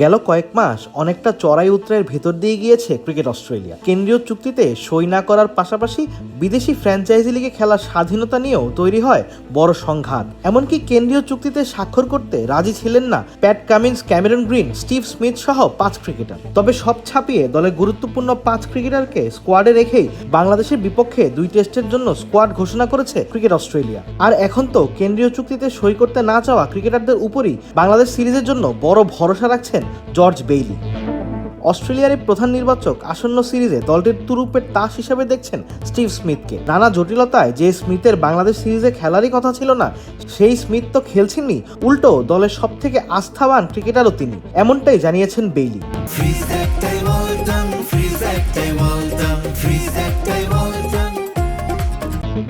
গেল কয়েক মাস অনেকটা চড়াই উতরাইয়ের ভেতর দিয়ে গিয়েছে ক্রিকেট অস্ট্রেলিয়া। কেন্দ্রীয় চুক্তিতে সই না করার পাশাপাশি বিদেশি ফ্র্যাঞ্চাইজি লিগে খেলার স্বাধীনতা নিয়েও তৈরি হয় বড় সংঘাত। এমনকি কেন্দ্রীয় চুক্তিতে স্বাক্ষর করতে রাজি ছিলেন না Pat Cummins, Cameron green, Steve Smith সহ 5 ক্রিকেটার। তবে সব ছাপিয়ে দলের গুরুত্বপূর্ণ 5 ক্রিকেটারকে স্কোয়াডে রেখেই বাংলাদেশের বিপক্ষে 2 টেস্টের জন্য স্কোয়াড ঘোষণা করেছে ক্রিকেট অস্ট্রেলিয়া। আর এখন তো কেন্দ্রীয় চুক্তিতে সই করতে না চাওয়া ক্রিকেটারদের উপরই বাংলাদেশ সিরিজের জন্য বড় ভরসা রাখছেন জর্জ বেইলি। অস্ট্রেলিয়ার প্রধান নির্বাচক আসন্ন সিরিজে দলটির তুরুপের তাস হিসেবে দেখছেন স্টিভ স্মিথকে। নানা জটিলতায় যে স্মিথের বাংলাদেশ সিরিজে খেলারই কথা ছিল না, সেই স্মিথ তো খেলছেনই, উল্টো দলের সবথেকে আস্থাবান ক্রিকেটারও তিনি, এমনটাই জানিয়েছেন বেইলি।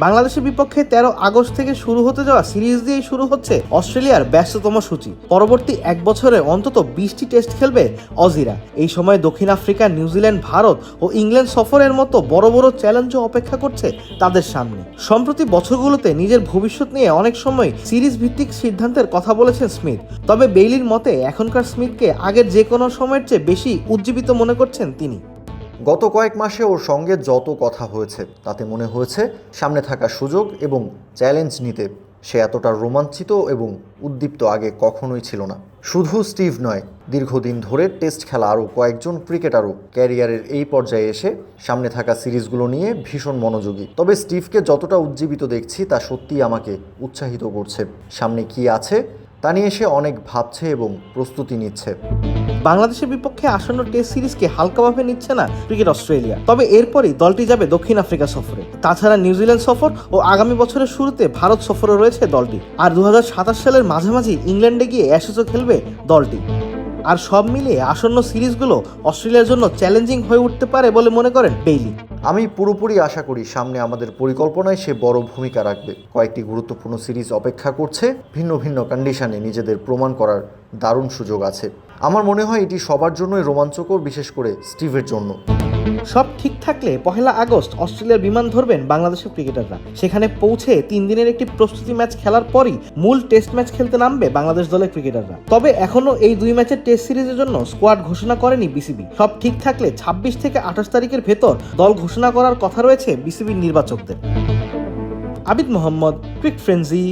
বাংলাদেশের বিপক্ষে 13 আগস্ট থেকে শুরু হতে যাওয়া সিরিজ দিয়েই শুরু হচ্ছে অস্ট্রেলিয়ার ব্যস্ততম সূচি। পরবর্তী 1 বছরে অন্তত 20টি টেস্ট খেলবে অজিরা। এই সময় দক্ষিণ আফ্রিকা, নিউজিল্যান্ড, ভারত ও ইংল্যান্ড সফরের মতো বড় বড় চ্যালেঞ্জও অপেক্ষা করছে তাদের সামনে। সম্প্রতি বছরগুলোতে নিজের ভবিষ্যৎ নিয়ে অনেক সময় সিরিজ ভিত্তিক সিদ্ধান্তের কথা বলেছেন স্মিথ। তবে বেইলির মতে এখনকার স্মিথকে আগের যে কোনো সময়ের চেয়ে বেশি উজ্জীবিত মনে করছেন তিনি। গত কয়েক মাসে ওর সঙ্গে যত কথা হয়েছে তাতে মনে হয়েছে সামনে থাকা সুযোগ এবং চ্যালেঞ্জ নিতে সে এতটা রোমাঞ্চিত এবং উদ্দীপ্ত আগে কখনোই ছিল না। শুধু স্টিভ নয়, দীর্ঘদিন ধরে টেস্ট খেলা আরও কয়েকজন ক্রিকেটারও ক্যারিয়ারের এই পর্যায়ে এসে সামনে থাকা সিরিজগুলো নিয়ে ভীষণ মনোযোগী। তবে স্টিভকে যতটা উজ্জীবিত দেখছি তা সত্যিই আমাকে উৎসাহিত করছে। সামনে কি আছে তা নিয়ে সে অনেক ভাবছে এবং প্রস্তুতি নিচ্ছে। বাংলাদেশের বিপক্ষে আসন্ন টেস্ট সিরিজকে হালকাভাবে নিচ্ছে না ক্রিকেট অস্ট্রেলিয়া। তবে এরপরই দলটি যাবে দক্ষিণ আফ্রিকা সফরে। তাছাড়া নিউজিল্যান্ড সফর ও আগামী বছরের শুরুতে ভারত সফরে রয়েছে দলটি। আর 2027 সালের মাঝামাঝি ইংল্যান্ডে গিয়ে অ্যাশেজও খেলবে দলটি। আর সব মিলিয়ে আসন্ন সিরিজগুলো অস্ট্রেলিয়ার জন্য চ্যালেঞ্জিং হয়ে উঠতে পারে বলে মনে করেন বেইলি। আমি পুরোপুরি আশা করি সামনে আমাদের পরিকল্পনায় সে বড় ভূমিকা রাখবে। কয়েকটি গুরুত্বপূর্ণ সিরিজ অপেক্ষা করছে, ভিন্ন ভিন্ন কন্ডিশনে নিজেদের প্রমাণ করার দারুণ সুযোগ আছে। আমার মনে হয় এটি সবার জন্যই রোমাঞ্চকর, বিশেষ করে স্টিভের জন্য। সব ঠিক থাকলে 1 আগস্ট অস্ট্রেলিয়ার বিমান ধরবেন বাংলাদেশের ক্রিকেটাররা। সেখানে পৌঁছে 3 দিনের একটি প্রস্তুতি ম্যাচ খেলার পরই মূল টেস্ট ম্যাচ খেলতে নামবে বাংলাদেশ দলের ক্রিকেটাররা। তবে এখনো এই 2 ম্যাচের টেস্ট সিরিজের জন্য স্কোয়াড ঘোষণা করেনি বিসিবি। সব ঠিক থাকলে 26 থেকে 28 তারিখের ভেতর দল ঘোষণা করার কথা রয়েছে বিসিবির নির্বাচকদের। আবিদ মোহাম্মদ, ক্রিক ফ্রেন্জি।